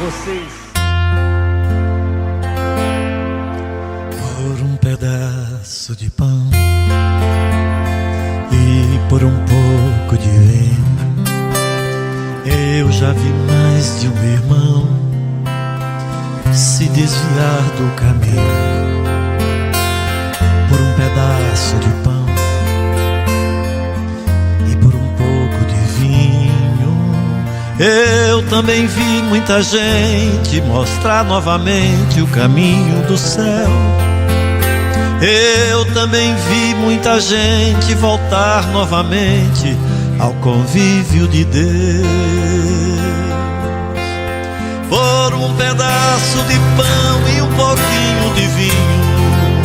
vocês. Por um pedaço de pão e por um pouco de vinho, eu já vi mais de um irmão se desviar do caminho. Por um pedaço de pão e por um pouco de vinho, eu também vi muita gente mostrar novamente o caminho do céu. Eu também vi muita gente voltar novamente ao convívio de Deus. Por um pedaço de pão e um pouquinho de vinho,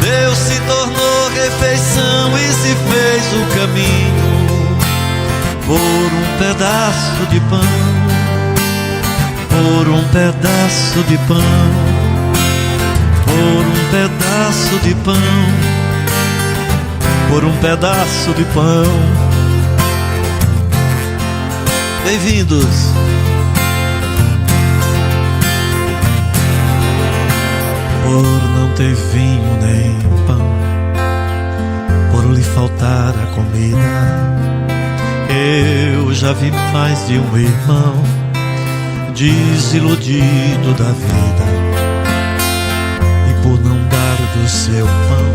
Deus se tornou refeição e se fez o caminho. Por um pedaço de pão, por um pedaço de pão, por um pedaço de pão, por um pedaço de pão. Bem-vindos. Por não ter vinho nem pão, por lhe faltar a comida, eu já vi mais de um irmão desiludido da vida. E por não dar do seu pão,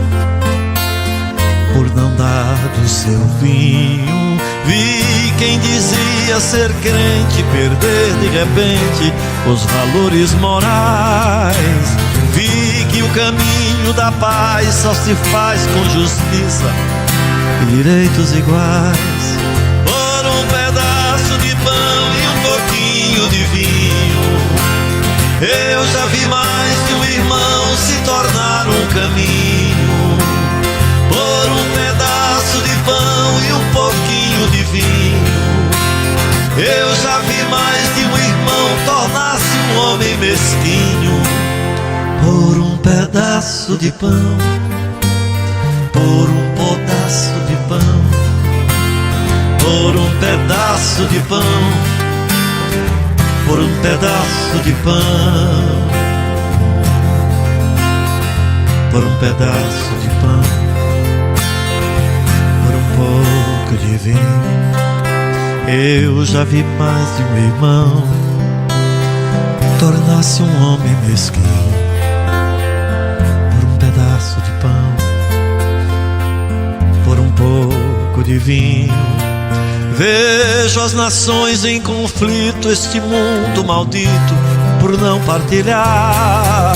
por não dar do seu vinho, vi quem dizia ser crente perder de repente os valores morais. Vi que o caminho da paz só se faz com justiça e direitos iguais. Por um pedaço de pão e um pouquinho de vinho, eu já vi mais de um irmão se tornar um caminho. Por um pedaço de pão e um pouquinho de vinho, eu já vi mais de um irmão tornar-se um homem mesquinho. Por um pedaço de pão, por um pedaço de pão, por um pedaço de pão, por um pedaço de pão, por um pedaço de pão, por um pouco de vinho, eu já vi mais de um irmão tornar-se um homem mesquinho. De pão, por um pouco de vinho, vejo as nações em conflito, este mundo maldito por não partilhar.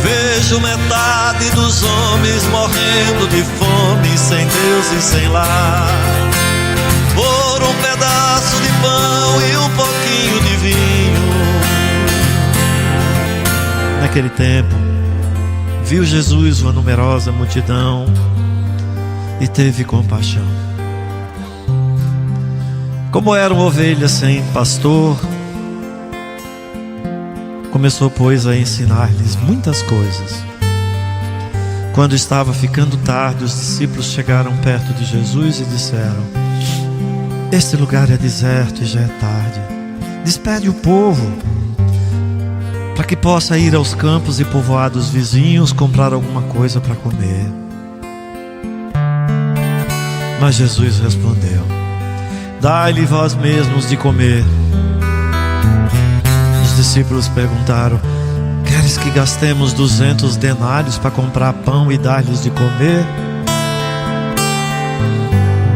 Vejo metade dos homens morrendo de fome, sem Deus e sem lar. Por um pedaço de pão e um pouquinho de vinho. Naquele tempo viu Jesus uma numerosa multidão e teve compaixão. Como eram ovelhas sem pastor, começou, pois, a ensinar-lhes muitas coisas. Quando estava ficando tarde, os discípulos chegaram perto de Jesus e disseram: este lugar é deserto e já é tarde. Despede o povo, para que possa ir aos campos e povoados vizinhos comprar alguma coisa para comer. Mas Jesus respondeu: dai-lhe vós mesmos de comer. Os discípulos perguntaram: queres que gastemos 200 denários para comprar pão e dar-lhes de comer?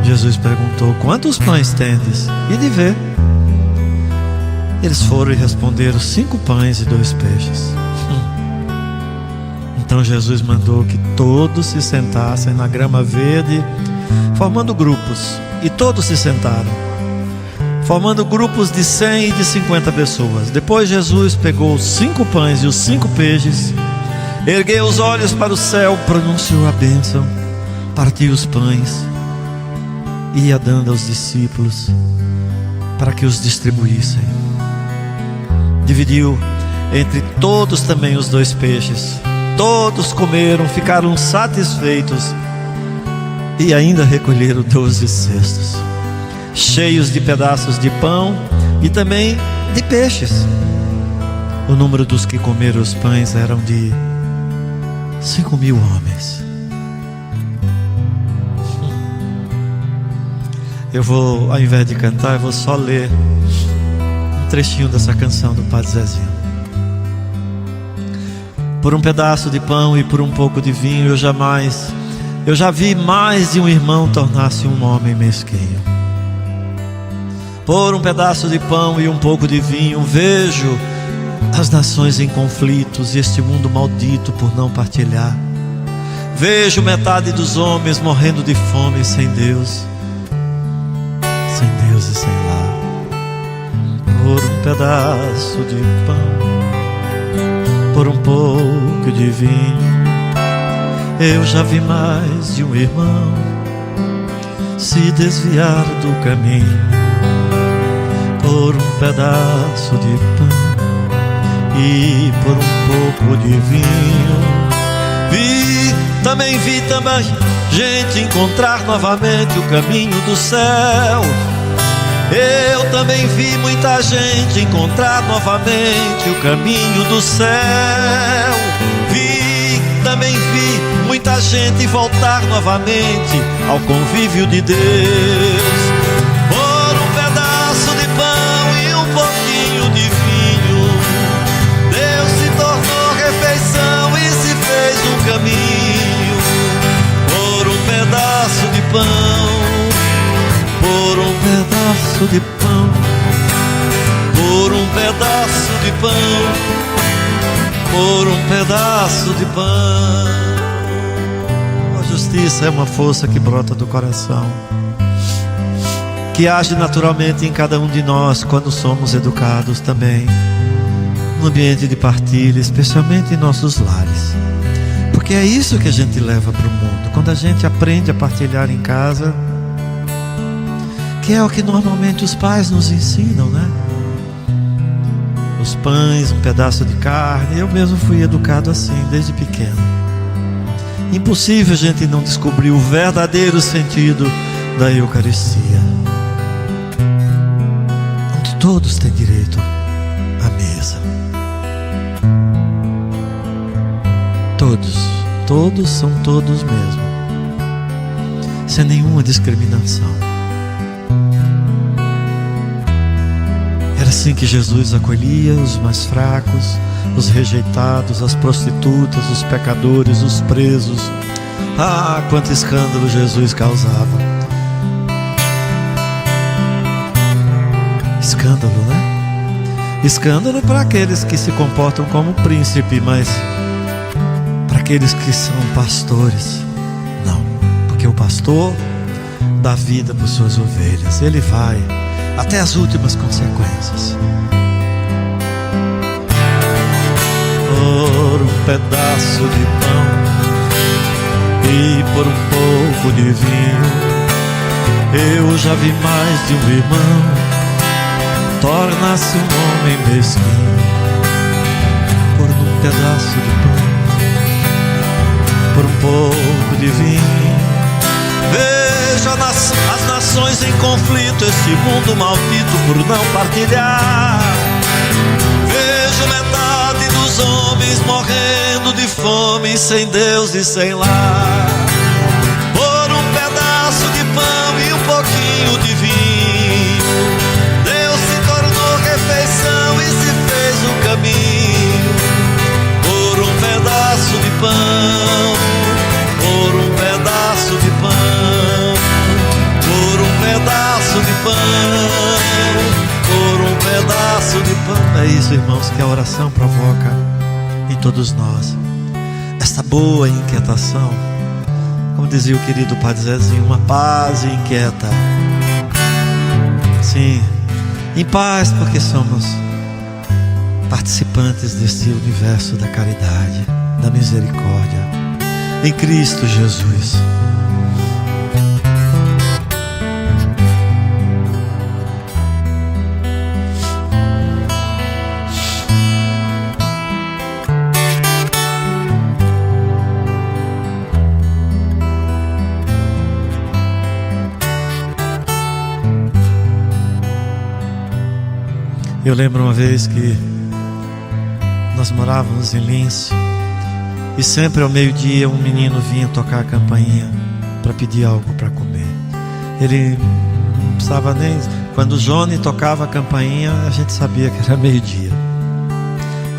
Jesus perguntou: quantos pães tendes? E de ver. Eles foram e responderam: 5 pães e 2 peixes. Então Jesus mandou que todos se sentassem na grama verde, formando grupos. E todos se sentaram, formando grupos de 100 e de 50 pessoas. Depois Jesus pegou os 5 pães e os 5 peixes, ergueu os olhos para o céu, pronunciou a bênção, partiu os pães e ia dando aos discípulos para que os distribuíssem. Dividiu entre todos também os 2 peixes. Todos comeram, ficaram satisfeitos e ainda recolheram 12 cestos cheios de pedaços de pão e também de peixes. O número dos que comeram os pães eram de 5.000 homens. Eu vou, ao invés de cantar, eu vou só ler um trechinho dessa canção do Padre Zezinho. Por um pedaço de pão e por um pouco de vinho eu já vi mais de um irmão tornar-se um homem mesquinho. Por um pedaço de pão e um pouco de vinho vejo as nações em conflitos e este mundo maldito por não partilhar. Vejo metade dos homens morrendo de fome sem Deus e sem lar. Por um pedaço de pão, por um pouco de vinho, eu já vi mais de um irmão se desviar do caminho. Por um pedaço de pão e por um pouco de vinho também vi gente encontrar novamente o caminho do céu. Eu também vi muita gente encontrar novamente o caminho do céu. Também vi muita gente voltar novamente ao convívio de Deus. Por um pedaço de pão e um pouquinho de vinho, Deus se tornou refeição e se fez um caminho. Por um pedaço de pão, por um pedaço de pão, por um pedaço de pão, por um pedaço de pão. A justiça é uma força que brota do coração, que age naturalmente em cada um de nós quando somos educados também no ambiente de partilha, especialmente em nossos lares. Porque é isso que a gente leva para o mundo. Quando a gente aprende a partilhar em casa, que é o que normalmente os pais nos ensinam, né? Os pães, um pedaço de carne. Eu mesmo fui educado assim desde pequeno. Impossível a gente não descobrir o verdadeiro sentido da Eucaristia, onde todos têm direito à mesa. Todos são todos mesmo, sem nenhuma discriminação. Era assim que Jesus acolhia os mais fracos, os rejeitados, as prostitutas, os pecadores, os presos. Ah, quanto escândalo Jesus causava! Escândalo, né? Escândalo para aqueles que se comportam como príncipe, mas para aqueles que são pastores, não. Porque o pastor dá vida para suas ovelhas. Ele vai até as últimas consequências. Por um pedaço de pão e por um pouco de vinho, eu já vi mais de um irmão torna-se um homem mesquinho. Por um pedaço de pão, por um pouco de vinho, vejo as nações em conflito, esse mundo maldito por não partilhar. Vejo metade dos homens morrendo de fome, sem Deus e sem lar. Por um pedaço de pão e um pouquinho de vinho, Deus se tornou refeição e se fez um caminho. Por um pedaço de pão, por um pedaço de pão, por um pedaço de pão, por um pedaço de pão. É isso, irmãos, que a oração provoca em todos nós. Esta boa inquietação, como dizia o querido Padre Zezinho, uma paz inquieta. Sim, em paz, porque somos participantes deste universo da caridade, da misericórdia, em Cristo Jesus. Eu lembro uma vez que nós morávamos em Lins e sempre ao meio-dia um menino vinha tocar a campainha para pedir algo para comer. Ele não precisava nem... Quando o Johnny tocava a campainha, a gente sabia que era meio-dia.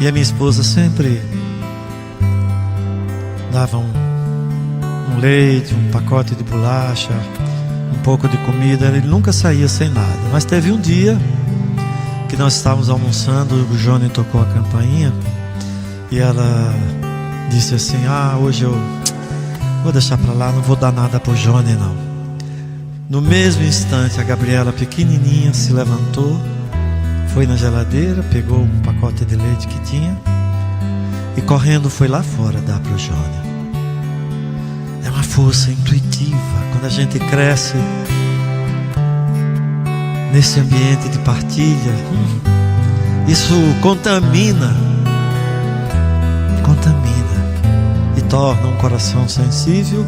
E a minha esposa sempre dava um leite, um pacote de bolacha, um pouco de comida. Ele nunca saía sem nada. Mas teve um dia que nós estávamos almoçando, o Johnny tocou a campainha e ela disse assim: hoje eu vou deixar para lá, não vou dar nada pro Johnny não. No mesmo instante, a Gabriela pequenininha se levantou, foi na geladeira, pegou um pacote de leite que tinha e correndo foi lá fora dar pro Johnny. É uma força intuitiva. Quando a gente cresce nesse ambiente de partilha, isso contamina e torna um coração sensível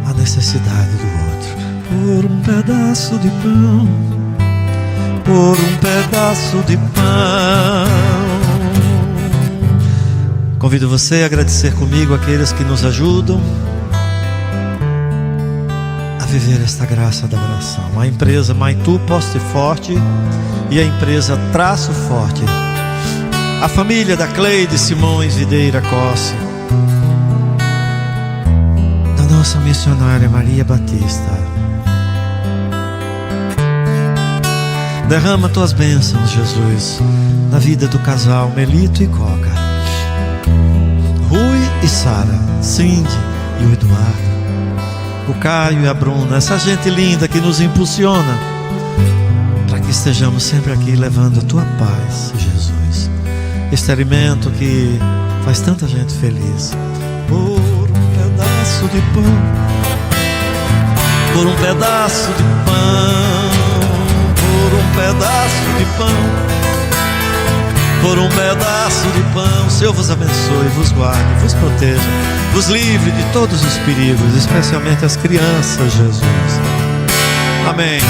à necessidade do outro. Por um pedaço de pão, por um pedaço de pão. Convido você a agradecer comigo aqueles que nos ajudam a viver esta graça da oração. A empresa Maitu Poste Forte e a empresa Traço Forte. A família da Cleide Simões Videira Cosse. Da nossa missionária Maria Batista. Derrama tuas bênçãos, Jesus, na vida do casal Melito e Coca, Rui e Sara, Cindy e o Eduardo, o Caio e a Bruna, essa gente linda que nos impulsiona para que estejamos sempre aqui levando a tua paz, Jesus. Este alimento que faz tanta gente feliz. Por um pedaço de pão, por um pedaço de pão, por um pedaço de pão, por um pedaço de pão. O Senhor vos abençoe, vos guarde, vos proteja, vos livre de todos os perigos, especialmente as crianças, Jesus. Amém.